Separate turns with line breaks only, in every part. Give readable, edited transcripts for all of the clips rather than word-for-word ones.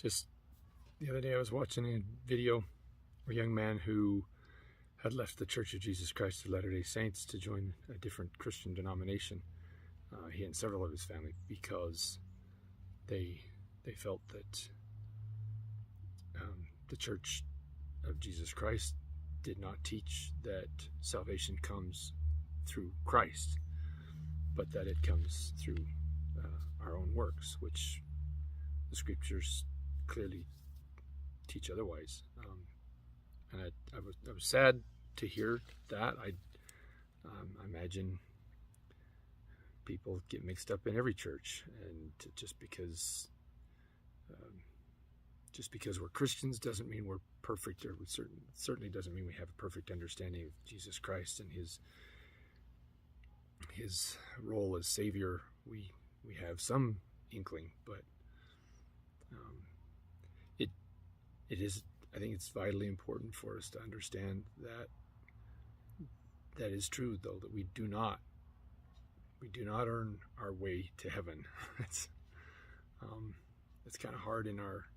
Just the other day I was watching a video of a young man who had left the Church of Jesus Christ of Latter-day Saints to join a different Christian denomination. He and several of his family, because they felt that the Church of Jesus Christ did not teach that salvation comes through Christ, but that it comes through our own works, which the scriptures clearly teach otherwise. And I was sad to hear that. I imagine people get mixed up in every church, and just because we're Christians doesn't mean we're perfect, or certainly doesn't mean we have a perfect understanding of Jesus Christ and his role as Savior. We have some inkling, but it is, I think it's vitally important for us to understand that is true, though, that we do not earn our way to heaven. It's kind of hard in our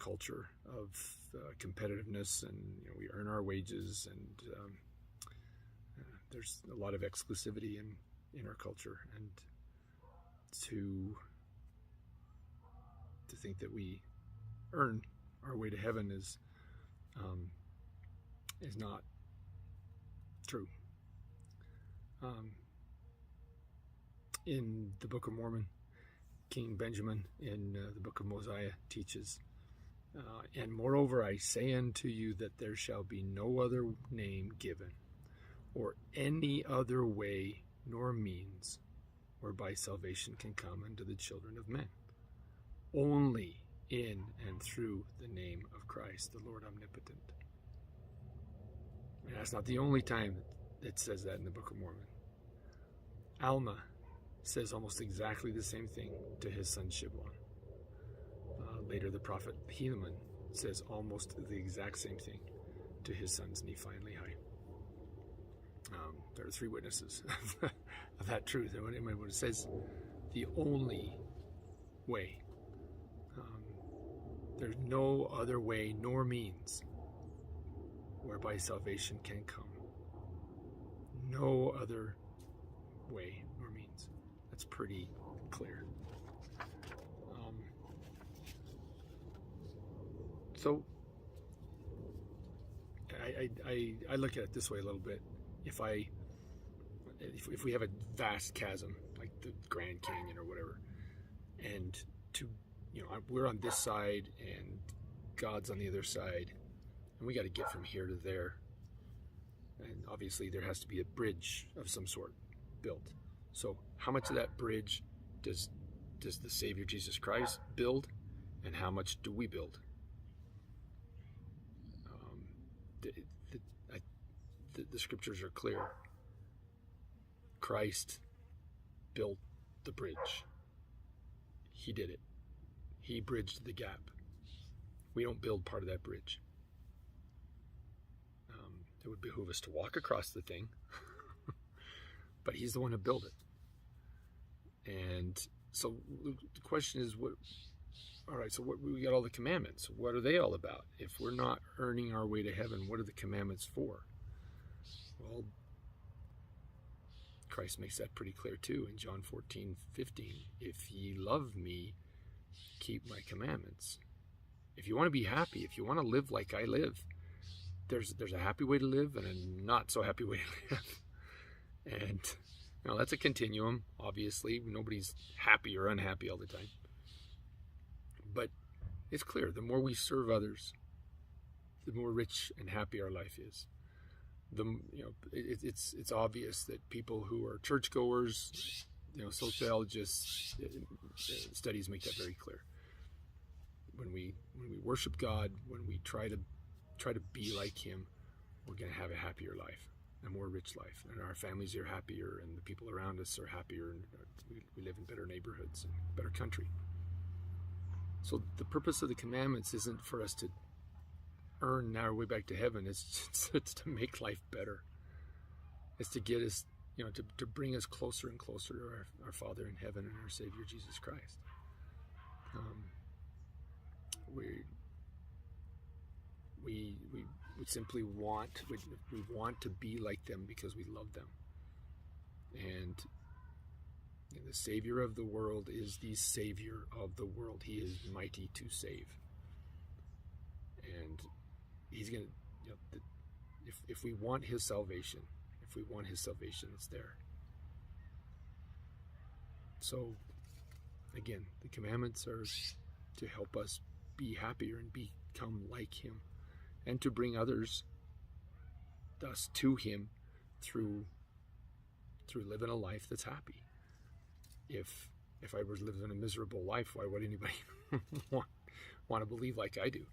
culture of competitiveness, and we earn our wages, and there's a lot of exclusivity in our culture, and to think that we earn our way to heaven is not true. In the Book of Mormon, King Benjamin in the Book of Mosiah teaches, and moreover I say unto you that there shall be no other name given, or any other way nor means, whereby salvation can come unto the children of men, only in and through the name of Christ, the Lord Omnipotent. And that's not the only time it says that in the Book of Mormon. Alma says almost exactly the same thing to his son Shiblon. Later, the prophet Helaman says almost the exact same thing to his sons Nephi and Lehi. There are three witnesses of that truth. And when it says the only way, there's no other way nor means whereby salvation can come. No other way nor means. That's pretty clear. So I look at it this way a little bit. If we have a vast chasm like the Grand Canyon or whatever, and we're on this side and God's on the other side, and we got to get from here to there, and obviously there has to be a bridge of some sort built. So how much of that bridge does the Savior Jesus Christ build, and how much do we build? The scriptures are clear. Christ built the bridge. He did it. He bridged the gap. We don't build part of that bridge. It would behoove us to walk across the thing, but he's the one who built it. And so the question is, we got all the commandments. What are they all about? If we're not earning our way to heaven, what are the commandments for? Well, Christ makes that pretty clear too in John 14:15. If ye love me, keep my commandments. If you want to be happy, if you want to live like I live, there's a happy way to live and a not so happy way to live. And that's a continuum. Obviously, nobody's happy or unhappy all the time. But it's clear, the more we serve others, the more rich and happy our life is. It's obvious that people who are churchgoers, sociologists, studies make that very clear. When we worship God, when we try to be like Him, we're going to have a happier life, a more rich life, and our families are happier, and the people around us are happier, and we live in better neighborhoods and better country. So the purpose of the commandments isn't for us to earn our way back to heaven. It's to make life better. It's to get us, to bring us closer and closer to our Father in heaven and our Savior Jesus Christ. we would simply want to be like them because we love them. And the Savior of the world is the Savior of the world. He is mighty to save. And he's going to, if we want his salvation, it's there. So, again, the commandments are to help us be happier and become like him, and to bring others thus to him through living a life that's happy. If I was living a miserable life, why would anybody want to believe like I do?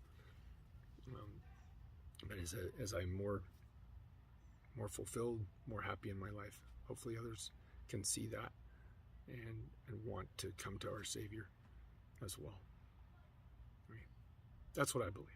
But as I'm more fulfilled, more happy in my life, hopefully others can see that and want to come to our Savior as well. That's what I believe.